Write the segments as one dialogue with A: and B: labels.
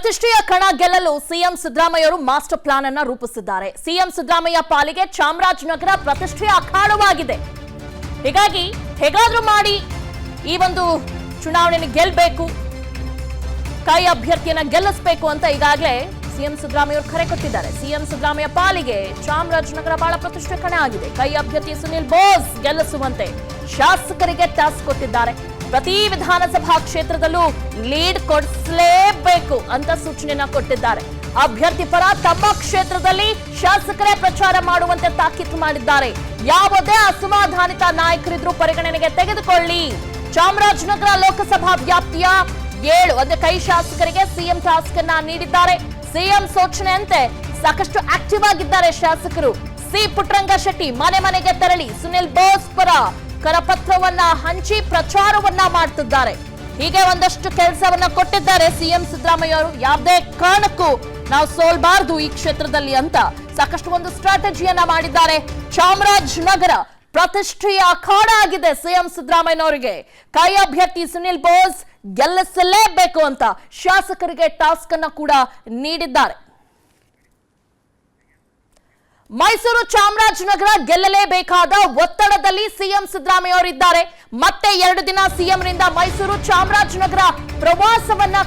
A: ಪ್ರತಿಷ್ಠೆಯ ಕಣ ಗೆಲ್ಲಲು ಸಿಎಂ ಸಿದ್ದರಾಮಯ್ಯ ಮಾಸ್ಟರ್ ಪ್ಲಾನ್ ಅನ್ನು ರೂಪಿಸಿದ್ದಾರೆ. ಸಿಎಂ ಸಿದ್ದರಾಮಯ್ಯ ಪಾಲಿಗೆ ಚಾಮರಾಜನಗರ ಪ್ರತಿಷ್ಠೆಯ ಅಖಾಡವಾಗಿದೆ. ಹೀಗಾಗಿ ಹೇಗಾದ್ರೂ ಮಾಡಿ ಈ ಒಂದು ಚುನಾವಣೆಯನ್ನು ಗೆಲ್ಲಬೇಕು, ಕೈ ಅಭ್ಯರ್ಥಿಯನ್ನ ಗೆಲ್ಲಿಸಬೇಕು ಅಂತ ಈಗಾಗಲೇ ಸಿಎಂ ಸಿದ್ದರಾಮಯ್ಯ ಕರೆ ಕೊಟ್ಟಿದ್ದಾರೆ. ಸಿಎಂ ಸಿದ್ದರಾಮಯ್ಯ ಪಾಲಿಗೆ ಚಾಮರಾಜನಗರ ಬಹಳ ಪ್ರತಿಷ್ಠೆ ಕಣ ಆಗಿದೆ. ಕೈ ಅಭ್ಯರ್ಥಿ ಸುನಿಲ್ ಬೋಸ್ ಗೆಲ್ಲಿಸುವಂತೆ ಶಾಸಕರಿಗೆ ಟಾಸ್ಕ್ ಕೊಟ್ಟಿದ್ದಾರೆ. ಪ್ರತಿ ವಿಧಾನಸಭಾ ಕ್ಷೇತ್ರದಲ್ಲೂ ಲೀಡ್ ಕೊಡಿಸಲೇಬೇಕು ಅಂತ ಸೂಚನೆಯನ್ನ ಕೊಟ್ಟಿದ್ದಾರೆ. ಅಭ್ಯರ್ಥಿ ಪರ ತಮ್ಮ ಕ್ಷೇತ್ರದಲ್ಲಿ ಶಾಸಕರೇ ಪ್ರಚಾರ ಮಾಡುವಂತೆ ತಾಕೀತು ಮಾಡಿದ್ದಾರೆ. ಯಾವುದೇ ಅಸಮಾಧಾನಿತ ನಾಯಕರಿದ್ರೂ ಪರಿಗಣನೆಗೆ ತೆಗೆದುಕೊಳ್ಳಿ. ಚಾಮರಾಜನಗರ ಲೋಕಸಭಾ ವ್ಯಾಪ್ತಿಯ 7 ಅಂದ್ರೆ ಕೈ ಶಾಸಕರಿಗೆ ಸಿಎಂ ಟಾಸ್ಕ್ ಅನ್ನ ನೀಡಿದ್ದಾರೆ. ಸಿಎಂ ಸೂಚನೆಯಂತೆ ಸಾಕಷ್ಟು ಆಕ್ಟಿವ್ ಆಗಿದ್ದಾರೆ ಶಾಸಕರು. ಸಿ ಪುಟ್ಟರಂಗ ಶೆಟ್ಟಿ ಮನೆ ಮನೆಗೆ ತೆರಳಿ ಸುನಿಲ್ ಬೋಸ್ ಪರ ಕರಪತ್ರವನ್ನ ಹಂಚಿ ಪ್ರಚಾರವನ್ನ ಮಾಡ್ತಿದ್ದಾರೆ. ಹೀಗೆ ಒಂದಷ್ಟು ಕೆಲಸವನ್ನ ಕೊಟ್ಟಿದ್ದಾರೆ ಸಿಎಂ ಸಿದ್ದರಾಮಯ್ಯ ಅವರು. ಯಾವುದೇ ಕಾರಣಕ್ಕೂ ನಾವು ಸೋಲ್ಬಾರ್ದು ಈ ಕ್ಷೇತ್ರದಲ್ಲಿ ಅಂತ ಸಾಕಷ್ಟು ಒಂದು ಸ್ಟ್ರಾಟಜಿಯನ್ನ ಮಾಡಿದ್ದಾರೆ. ಚಾಮರಾಜನಗರ ಪ್ರತಿಷ್ಠೆಯ ಅಖಾಡ ಆಗಿದೆ ಸಿಎಂ ಸಿದ್ದರಾಮಯ್ಯನವರಿಗೆ. ಕೈ ಅಭ್ಯರ್ಥಿ ಸುನಿಲ್ ಬೋಸ್ ಗೆಲ್ಲಿಸಲೇಬೇಕು ಅಂತ ಶಾಸಕರಿಗೆ ಟಾಸ್ಕ್ ಅನ್ನ ಕೂಡ ನೀಡಿದ್ದಾರೆ. ಮೈಸೂರು ಚಾಮರಾಜನಗರ ಗೆಲ್ಲಲೇಬೇಕಾದ ಒತ್ತಡದಲ್ಲಿ ಸಿಎಂ ಸಿದ್ದರಾಮಯ್ಯ ಅವರಿದ್ದಾರೆ. ಮತ್ತೆ 2 ದಿನ ಸಿಎಂರಿಂದ ಮೈಸೂರು ಚಾಮರಾಜನಗರ ಪ್ರವಾಸವನ್ನ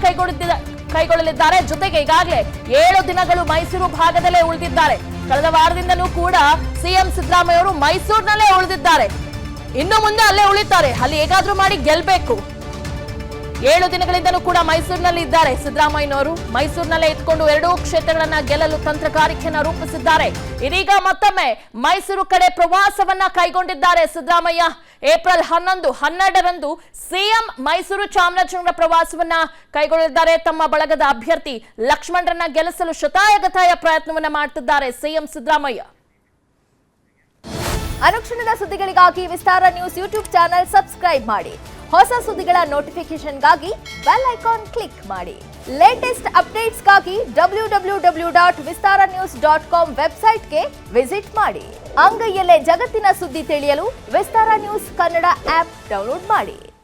A: ಕೈಗೊಳ್ಳಲಿದ್ದಾರೆ. ಜೊತೆಗೆ ಈಗಾಗಲೇ 7 ದಿನಗಳು ಮೈಸೂರು ಭಾಗದಲ್ಲೇ ಉಳಿದಿದ್ದಾರೆ. ಕಳೆದ ವಾರದಿಂದನೂ ಕೂಡ ಸಿಎಂ ಸಿದ್ದರಾಮಯ್ಯ ಅವರು ಮೈಸೂರಿನಲ್ಲೇ ಉಳಿದಿದ್ದಾರೆ. ಇನ್ನು ಮುಂದೆ ಅಲ್ಲೇ ಉಳಿತಾರೆ. ಅಲ್ಲಿ ಹೇಗಾದ್ರೂ ಮಾಡಿ ಗೆಲ್ಲಬೇಕು. 7 ದಿನಗಳಿಂದಲೂ ಕೂಡ ಮೈಸೂರಿನಲ್ಲಿ ಇದ್ದಾರೆ ಸಿದ್ದರಾಮಯ್ಯನವರು. ಮೈಸೂರಿನಲ್ಲೇ ಇದ್ಕೊಂಡು 2 ಕ್ಷೇತ್ರಗಳನ್ನ ಗೆಲ್ಲಲು ತಂತ್ರಗಾರಿಕೆಯನ್ನ ರೂಪಿಸಿದ್ದಾರೆ. ಇದೀಗ ಮತ್ತೊಮ್ಮೆ ಮೈಸೂರು ಕಡೆ ಪ್ರವಾಸವನ್ನ ಕೈಗೊಂಡಿದ್ದಾರೆ ಸಿದ್ದರಾಮಯ್ಯ. ಏಪ್ರಿಲ್ 11, 12ರಂದು ಸಿಎಂ ಮೈಸೂರು ಚಾಮರಾಜನಗರ ಪ್ರವಾಸವನ್ನ ಕೈಗೊಳ್ಳಲಿದ್ದಾರೆ. ತಮ್ಮ ಬಳಗದ ಅಭ್ಯರ್ಥಿ ಲಕ್ಷ್ಮಣರನ್ನ ಗೆಲ್ಲಿಸಲು ಶತಾಯಗತಾಯ ಪ್ರಯತ್ನವನ್ನ ಮಾಡ್ತಿದ್ದಾರೆ ಸಿಎಂ ಸಿದ್ದರಾಮಯ್ಯ.
B: ಅನುಕ್ಷಣದ ಸುದ್ದಿಗಳಿಗಾಗಿ ವಿಸ್ತಾರ ನ್ಯೂಸ್ ಯೂಟ್ಯೂಬ್ ಚಾನೆಲ್ ಸಬ್ಸ್ಕ್ರೈಬ್ ಮಾಡಿ. ಹೊಸ ಸುದ್ದಿಗಳ ನೋಟಿಫಿಕೇಶನ್ಗಾಗಿ ಬೆಲ್ ಐಕಾನ್ ಕ್ಲಿಕ್ ಮಾಡಿ. ಲೇಟೆಸ್ಟ್ ಅಪ್ಡೇಟ್ಸ್ಗಾಗಿ www.vistaranews.com ವೆಬ್ಸೈಟ್ಗೆ ವಿಸಿಟ್ ಮಾಡಿ. ಅಂಗೈಯಲ್ಲೇ ಜಗತ್ತಿನ ಸುದ್ದಿ ತಿಳಿಯಲು ವಿಸ್ತಾರ ನ್ಯೂಸ್ ಕನ್ನಡ ಆಪ್ ಡೌನ್ಲೋಡ್ ಮಾಡಿ.